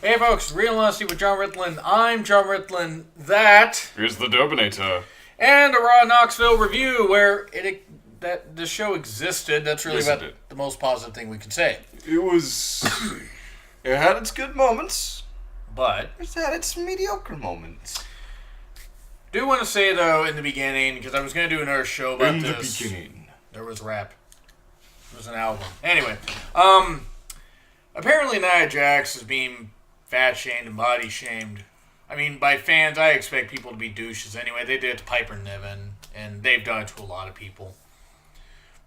Hey folks, Real Honesty with Jonn Ritland. I'm Jonn Ritland. That Here's the Dobinator. and a Raw Knoxville review where that the show existed. That's really Yes, about the most positive thing we can say. It was... It had its good moments. But It had its mediocre moments. do want to say though in the beginning, because I was going to do another show about In the this. beginning. There was rap. There was an album. Anyway, apparently Nia Jax is being fat shamed and body shamed. I mean, by fans, I expect people to be douches anyway. They did it to Piper Niven, and they've done it to a lot of people.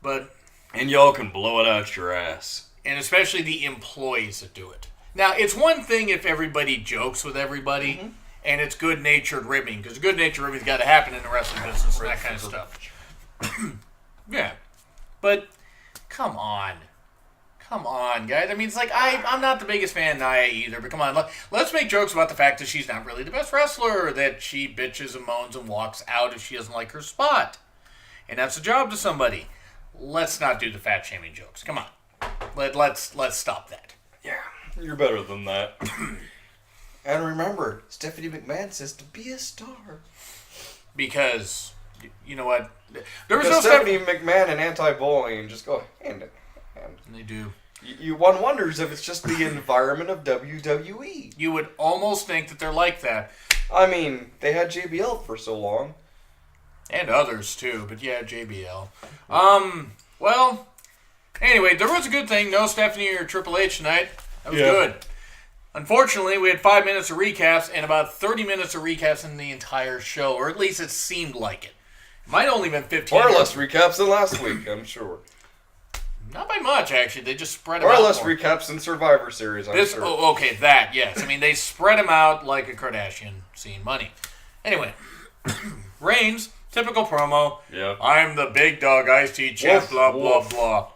But And y'all can blow it out your ass. and especially the employees that do it. Now, it's one thing if everybody jokes with everybody, and it's good-natured ribbing, because good-natured ribbing's got to happen in the wrestling business and that kind of stuff. Yeah. But, come on. Come on, guys. I mean, it's like, I'm not the biggest fan of Nia either, but come on. Let's make jokes about the fact that she's not really the best wrestler, that she bitches and moans and walks out if she doesn't like her spot. And that's a job to somebody. Let's not do the fat-shaming jokes. Come on. Let's stop that. Yeah, you're better than that. And remember, Stephanie McMahon says to be a star. Because, you know what? There was Because no Stephanie McMahon and anti-bullying just go hand in hand. They do. One wonders if it's just the environment of WWE. You would almost think that they're like that. I mean, they had JBL for so long. And others, too. But yeah, JBL. Well, anyway, there was a good thing. No Stephanie or Triple H tonight. That was good. Unfortunately, we had 5 minutes of recaps and about 30 minutes of recaps in the entire show. Or at least it seemed like it. It might have only been 15 Or minutes. less recaps than last week, I'm sure. Not by much, actually. They just spread them Or out less more. recaps than Survivor Series, I'm sure. Oh, okay, that, yes. I mean, they spread them out like a Kardashian seeing money. Anyway, Reigns, typical promo. Yeah. I'm the big dog, iced tea champ, Woof, blah, blah, woof. blah.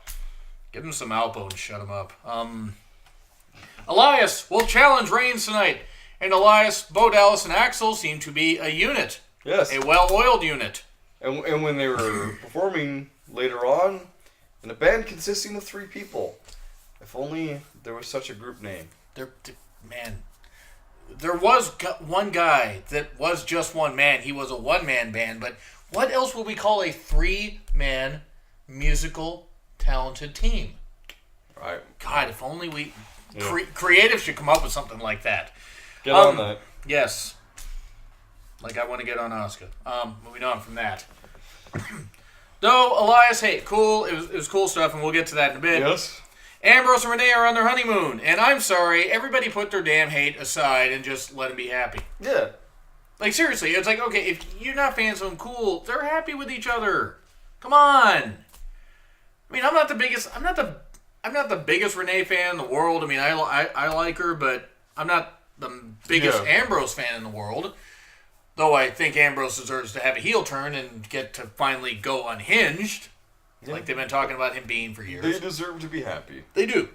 Give him some Alpo and shut him up. Elias will challenge Reigns tonight. And Elias, Bo Dallas, and Axel seem to be a unit. Yes. A well-oiled unit. And when they were performing later on, in a band consisting of 3 people, if only there was such a group name. Man, there was one guy that was just one man. He was a one-man band, but what else would we call a 3-man musical talented team? Right. God, if only we... creative should come up with something like that. Get on that. Yes. Like I want to get on Asuka. Moving on from that. Though, Elias, hey, cool. It was cool stuff, and we'll get to that in a bit. Yes. Ambrose and Renee are on their honeymoon, and I'm sorry, everybody put their damn hate aside and just let them be happy. Yeah. Like, seriously, it's like, okay, if you're not fans of them, cool, they're happy with each other. Come on. I mean, I'm not the biggest Renee fan in the world. I mean, I like her, but I'm not the biggest Ambrose fan in the world. Though I think Ambrose deserves to have a heel turn and get to finally go unhinged. Yeah. Like they've been talking about him being for years. They deserve to be happy. They do.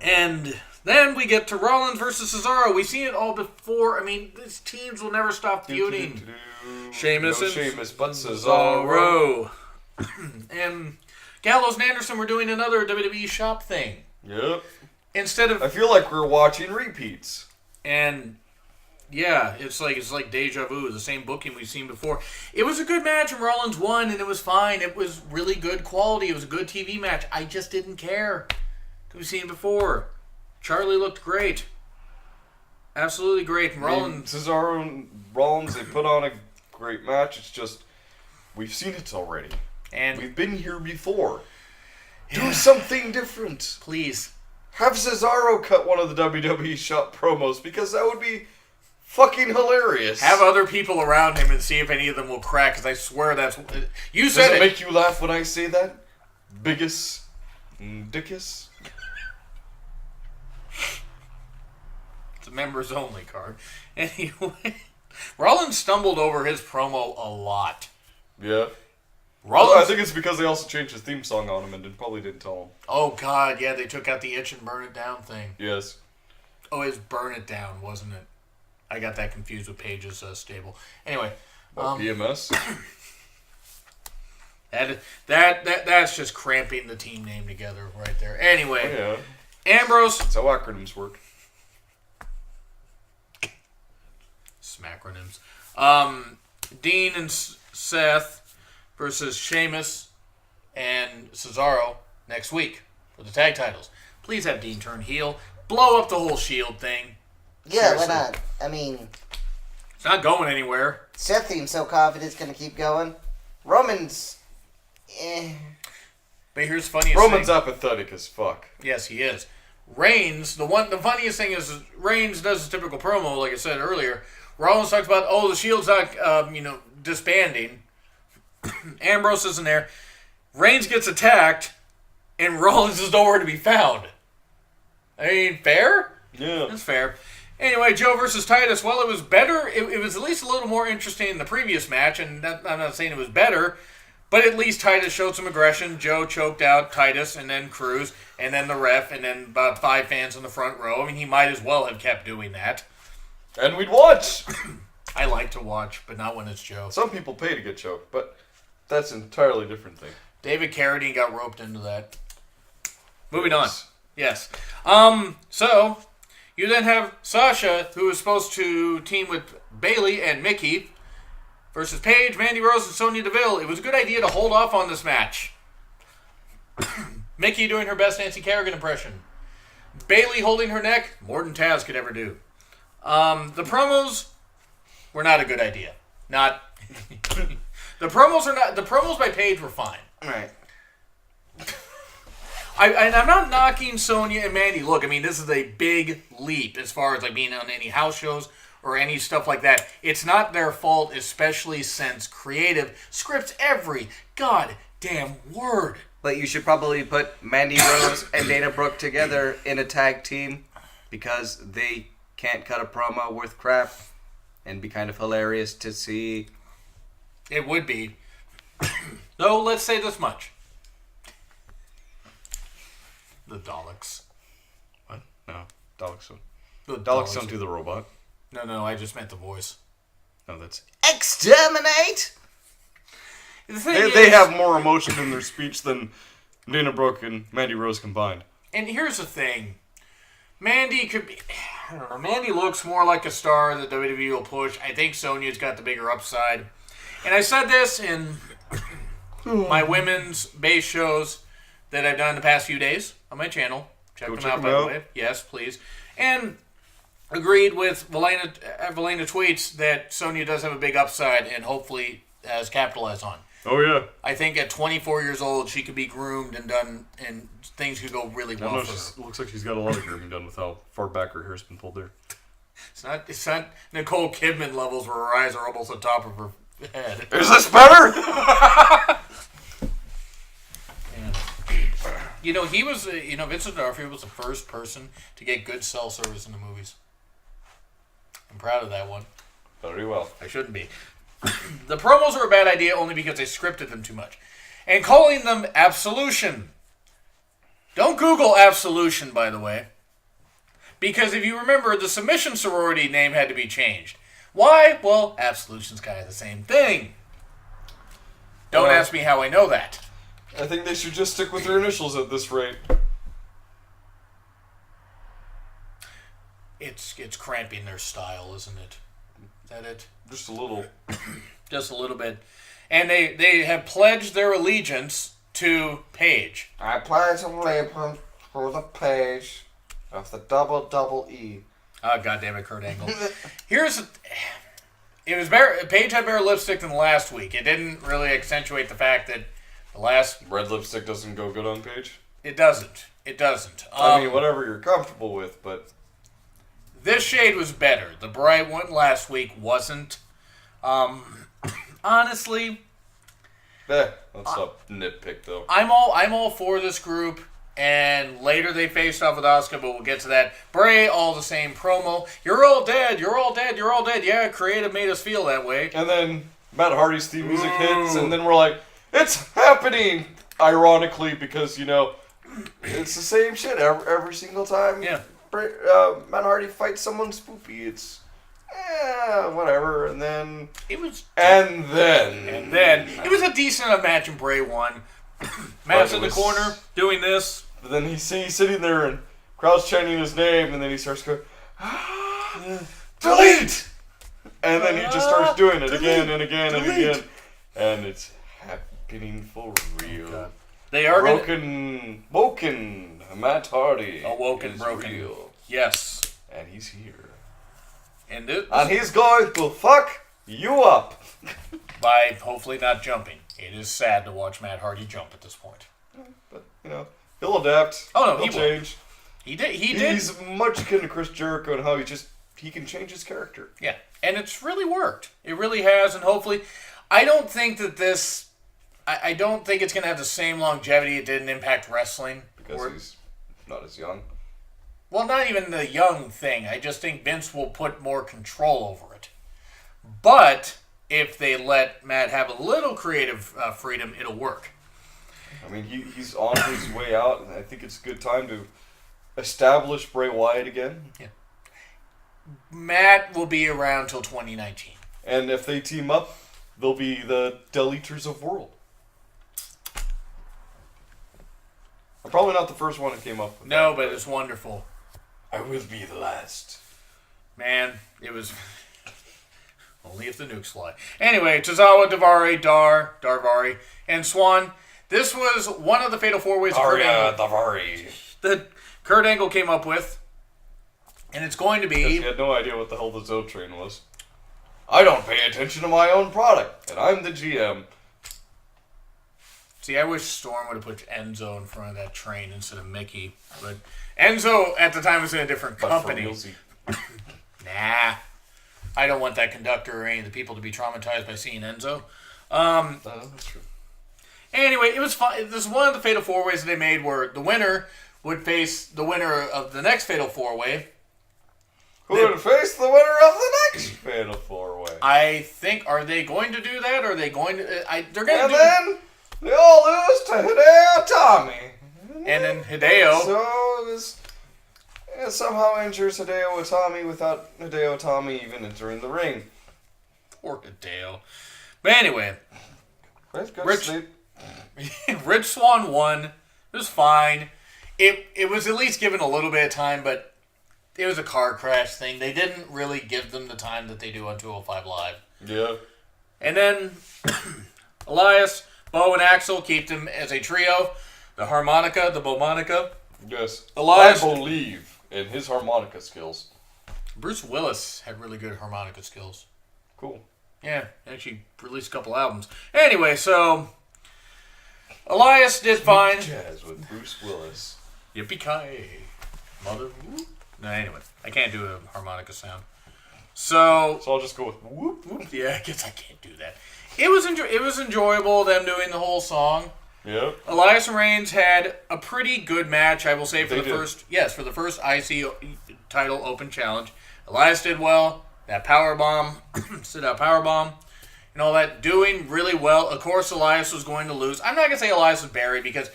And then we get to Rollins versus Cesaro. We've seen it all before. I mean, these teams will never stop feuding. Sheamus No and Sheamus, but Cesaro. Cesaro. And Gallows and Anderson were doing another WWE shop thing. Yep. Instead of... I feel like we're watching repeats. And... yeah, it's like deja vu, the same booking we've seen before. It was a good match, and Rollins won, and it was fine. It was really good quality. It was a good TV match. I just didn't care. We've seen it before. Charlie looked great. Absolutely great. And Rollins... Cesaro and Rollins, they put on a great match. It's just, we've seen it already. And We've been here before. Do something different. please. Have Cesaro cut one of the WWE shop promos, because that would be fucking hilarious. Have other people around him and see if any of them will crack, because I swear that's... You Does said it it. make you laugh when I say that? Biggest dickus? It's a members only card. Anyway, Rollins stumbled over his promo a lot. Yeah. Rollins... I think it's because they also changed his theme song on him and probably didn't tell him. Oh, God, yeah, they took out the itch and burn it down thing. Yes. Oh, it was burn it down, wasn't it? I got that confused with Paige's stable. Anyway. PMS? That's just cramping the team name together right there. Anyway. Oh, yeah. Ambrose... That's how acronyms work. Some acronyms. Dean and Seth versus Sheamus and Cesaro next week for the tag titles. Please have Dean turn heel. Blow up the whole Shield thing. Yeah, Seriously. why not? I mean, It's not going anywhere. Seth seems so confident it's going to keep going. Roman's... But here's the funniest Roman's thing. apathetic as fuck. Yes, he is. Reigns, the funniest thing is Reigns does a typical promo, like I said earlier. Rollins talks about, the Shield's not, disbanding. Ambrose isn't there. Reigns gets attacked, and Rollins is nowhere to be found. I mean, fair? Yeah. That's fair. Anyway, Joe versus Titus. Well, it was better. It was at least a little more interesting in the previous match, and I'm not saying it was better, but at least Titus showed some aggression. Joe choked out Titus, and then Cruz, and then the ref, and then about 5 fans in the front row. I mean, he might as well have kept doing that. And we'd watch. I like to watch, but not when it's Joe. Some people pay to get choked, but that's an entirely different thing. David Carradine got roped into that. Moving on. Yes. So, you then have Sasha, who is supposed to team with Bayley and Mickey, versus Paige, Mandy Rose, and Sonya Deville. It was a good idea to hold off on this match. Mickey doing her best Nancy Kerrigan impression. Bayley holding her neck, more than Taz could ever do. The promos were not a good idea. Not... The promos by Paige were fine. Right. And I'm not knocking Sonya and Mandy. Look, I mean, this is a big leap as far as like being on any house shows or any stuff like that. It's not their fault, especially since creative scripts every goddamn word. But you should probably put Mandy Rose and Dana Brooke together in a tag team because they can't cut a promo worth crap and be kind of hilarious to see. It would be. Though, let's say this much. The Daleks. What? No. Daleks don't. The Daleks don't do the robot. No, I just meant the voice. No, that's... Exterminate! The thing They is- have more emotion in their speech than Dana Brooke and Mandy Rose combined. And here's the thing. Mandy could be... I don't know. Mandy looks more like a star that WWE will push. I think Sonya's got the bigger upside. And I said this in my women's base shows that I've done the past few days on my channel. Check them out, by the way. Yes, please. And agreed with Valena tweets that Sonya does have a big upside and hopefully has capitalized on. Oh, yeah. I think at 24 years old, she could be groomed and done, and things could go really well for her. Looks like she's got a lot of grooming done with how far back her hair's been pulled there. It's not Nicole Kidman levels where her eyes are almost on top of her head. Is this better? You know, he was, Vincent D'Onofrio was the first person to get good cell service in the movies. I'm proud of that one. Very well. I shouldn't be. The promos were a bad idea only because they scripted them too much. And calling them Absolution. Don't Google Absolution, by the way. Because if you remember, the submission sorority name had to be changed. Why? Well, Absolution's kind of the same thing. Don't ask me how I know that. I think they should just stick with their initials at this rate. It's cramping their style, isn't it? Is that it? Just a little. Just a little bit. And they have pledged their allegiance to Paige. I pledge allegiance to the page of the double E. Oh, goddammit, Kurt Angle. Paige had better lipstick than last week. It didn't really accentuate the fact that the last... Red lipstick doesn't go good on Paige? It doesn't. I mean, whatever you're comfortable with, but... This shade was better. The bright one last week wasn't. Honestly... that's a nitpick, though. I'm all for this group, and later they faced off with Asuka, but we'll get to that. Bray, all the same promo. You're all dead. Yeah, creative made us feel that way. And then Matt Hardy's theme music hits, and then we're like, it's happening! Ironically, because, it's the same shit every single time. Yeah. Matt Hardy fights someone spoopy. It's, whatever. And then... It was a decent match, and Bray won. Matt's in the corner doing this. But then he's sitting there and crowd's chanting his name, and then he starts going, delete! And then he just starts doing it delete, again and again and delete. again. And it's happening for real. They are Woken Matt Hardy. Awoken, is broken. real. Yes. And he's here. And this, And he's going to fuck you up. by hopefully not jumping. It is sad to watch Matt Hardy jump at this point. But, he'll adapt. Oh, no, he'll he will. change. He did. He did. He's much akin to Chris Jericho and how he can change his character. Yeah, and it's really worked. It really has, and hopefully, I don't think that this. I don't think it's going to have the same longevity it did in Impact Wrestling. Because he's not as young. Well, not even the young thing. I just think Vince will put more control over it. But if they let Matt have a little creative freedom, it'll work. I mean, he's on his way out, and I think it's a good time to establish Bray Wyatt again. Yeah. Matt will be around till 2019. And if they team up, they'll be the Deleters of World. I'm probably not the first one who came up with No, that, but it's wonderful. I will be the last. Man, it was... Only if the nukes fly. Anyway, Tozawa, Darvari, and Swan. This was one of the Fatal 4-Ways that Kurt Angle came up with. And it's going to be... He had no idea what the hell the Zo Train was. I don't pay attention to my own product, and I'm the GM. See, I wish Storm would have put Enzo in front of that train instead of Mickey. But Enzo, at the time, was in a different company. Nah. I don't want that conductor or any of the people to be traumatized by seeing Enzo. That's true. Anyway, it was fun. This is one of the Fatal 4-Ways that they made where the winner would face the winner of the next Fatal 4-Way. Who would face the winner of the next Fatal 4-Way? I think, are they going to do that? Or are they going to... they're going to And do... then they all lose to Hideo Itami. And then Hideo... So this somehow injures Hideo Itami without Hideo Itami even entering the ring. Poor Hideo. But anyway... Rich Swann won. It was fine. It was at least given a little bit of time, but it was a car crash thing. They didn't really give them the time that they do on 205 Live. Yeah. And then Elias, Bo, and Axel keep them as a trio. The harmonica, the Bomonica. Yes. Elias, I believe in his harmonica skills. Bruce Willis had really good harmonica skills. Cool. Yeah, actually released a couple albums. Anyway, so Elias did fine. Jazz with Bruce Willis. Yippee-ki-yay, mother. Whoop. No, anyway, I can't do a harmonica sound. So I'll just go with whoop whoop. yeah, I guess I can't do that. It was enjoyable them doing the whole song. Yeah. Elias and Reigns had a pretty good match, I will say, for They the did. first IC title open challenge. Elias did well. That powerbomb, sit out powerbomb, and all that, doing really well. Of course, Elias was going to lose. I'm not going to say Elias was buried because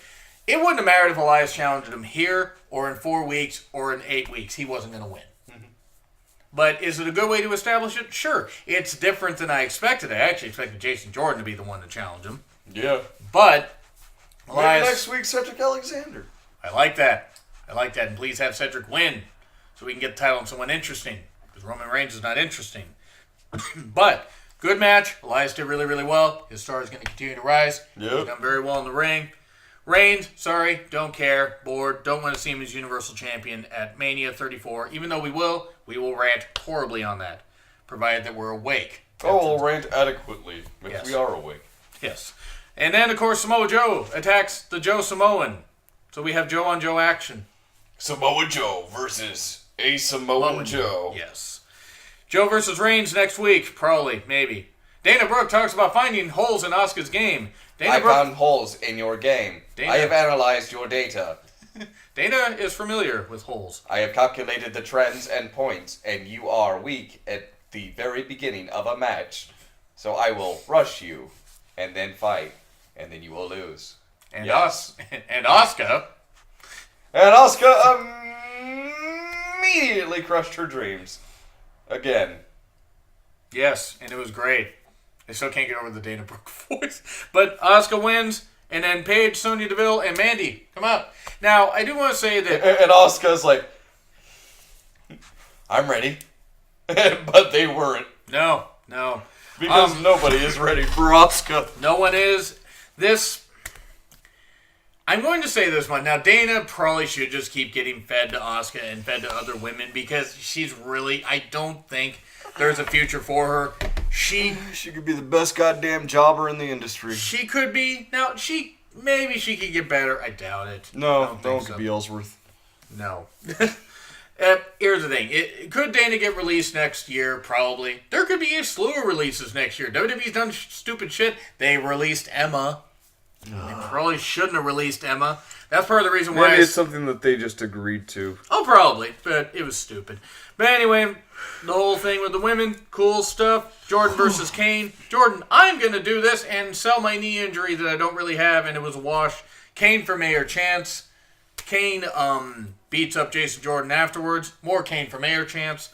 it wouldn't have mattered if Elias challenged him here or in 4 weeks or in 8 weeks. He wasn't going to win. Mm-hmm. But is it a good way to establish it? Sure. It's different than I expected. I actually expected Jason Jordan to be the one to challenge him. Yeah. But Maybe Elias... next week, Cedric Alexander. I like that. And please have Cedric win so we can get the title on someone interesting. Because Roman Reigns is not interesting. But, good match. Elias did really, really well. His star is going to continue to rise. Yep. He's done very well in the ring. Reigns, sorry, don't care. Bored. Don't want to see him as Universal Champion at Mania 34. Even though we will rant horribly on that. Provided that we're awake. Oh, we'll rant adequately if Yes. we are awake. Yes. And then, of course, Samoa Joe attacks the Joe Samoan. So we have Joe on Joe action. Samoa Joe versus a Samoan Joe. Yes. Joe versus Reigns next week, probably, maybe. Dana Brooke talks about finding holes in Asuka's game. I found holes in your game. Dana- I have analyzed your data. Dana is familiar with holes. I have calculated the trends and points, and you are weak at the very beginning of a match. So I will rush you, and then fight, and then you will lose. And Yes. and Asuka. And Asuka immediately crushed her dreams. Again. Yes, and it was great. I still can't get over the Dana Brooke voice. But Asuka wins, and then Paige, Sonya Deville, and Mandy come out. Now, I do want to say that... And Asuka's like, I'm ready. But they weren't. No. Because nobody is ready for Asuka. No one is. I'm going to say this one. Now, Dana probably should just keep getting fed to Asuka and fed to other women because she's really, I don't think there's a future for her. She could be the best goddamn jobber in the industry. She could be. Now, maybe she could get better. I doubt it. No one could be Ellsworth. No. Here's the thing. Could Dana get released next year? Probably. There could be a slew of releases next year. WWE's done stupid shit. They released Emma. They probably shouldn't have released Emma. That's part of the reason why. Maybe it's something that they just agreed to. Oh, probably. But it was stupid. But anyway, the whole thing with the women, cool stuff. Jordan versus Kane. Jordan, I'm going to do this and sell my knee injury that I don't really have, and it was a wash. Kane for mayor chance. Kane beats up Jason Jordan afterwards. More Kane for mayor chance.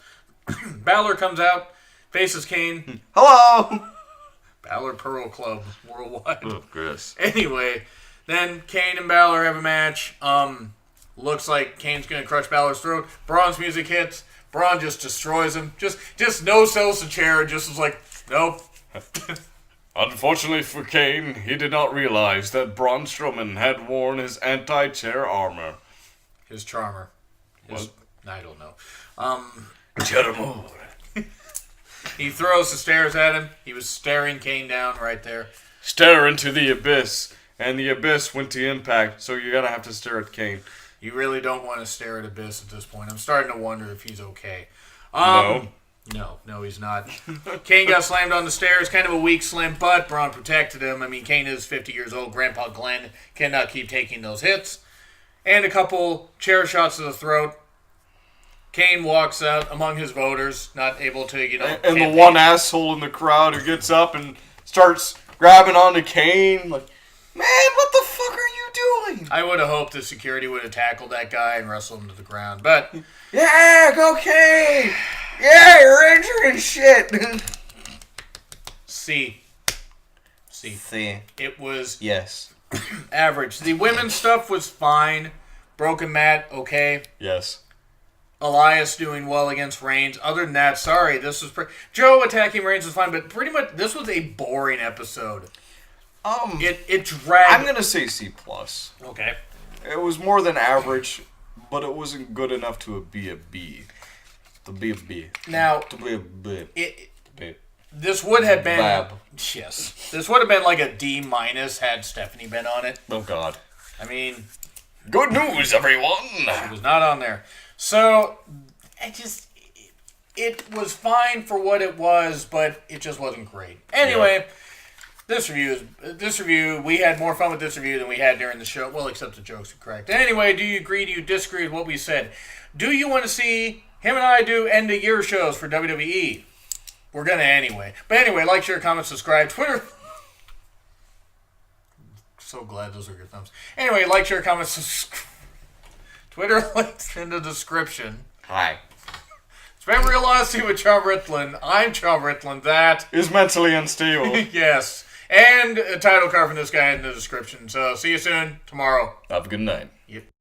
Balor comes out, faces Kane. Hello! Balor Pearl Club worldwide. Oh, Chris. Anyway, then Kane and Balor have a match. Looks like Kane's going to crush Balor's throat. Braun's music hits. Braun just destroys him. Just no-sells the chair and just was like, nope. Unfortunately for Kane, he did not realize that Braun Strowman had worn his anti-chair armor. His charmer. What? I don't know. Charmer. He throws the stairs at him. He was staring Kane down right there. Stare into the abyss. And the abyss went to Impact, so you're gonna have to stare at Kane. You really don't want to stare at Abyss at this point. I'm starting to wonder if he's okay. No, he's not. Kane got slammed on the stairs. Kind of a weak slam, but Braun protected him. I mean, Kane is 50 years old. Grandpa Glenn cannot keep taking those hits. And a couple chair shots to the throat. Kane walks out among his voters, not able to, and the one asshole in the crowd who gets up and starts grabbing onto Kane, like, man, what the fuck are you doing? I would have hoped the security would have tackled that guy and wrestled him to the ground, but... Yeah, go Kane! Yeah, you're injured and shit! See. It was Yes. average. The women's stuff was fine. Broken Matt, okay. Yes. Elias doing well against Reigns. Other than that, sorry, this was... Joe attacking Reigns was fine, but pretty much this was a boring episode. It dragged... I'm gonna say C+. Okay. It was more than average, but it wasn't good enough to be a B. To be a B. Now... To be a B. This would have been... Bab. Yes. This would have been like a D- had Stephanie been on it. Oh, God. I mean... Good news, everyone! She was not on there. So, it was fine for what it was, but it just wasn't great. Anyway, this review, we had more fun with this review than we had during the show. Well, except the jokes are correct. Anyway, do you agree? Do you disagree with what we said? Do you want to see him and I do end-of-year shows for WWE? We're going to anyway. But anyway, like, share, comment, subscribe, Twitter... So glad those are your thumbs. Anyway, like, share, comment, subscribe. Twitter links in the description. Hi. It's been Real Honesty with Jonn Ritland. I'm Jonn Ritland. That Is mentally unstable. yes. And a title card from this guy in the description. So see you soon tomorrow. Have a good night. Yep.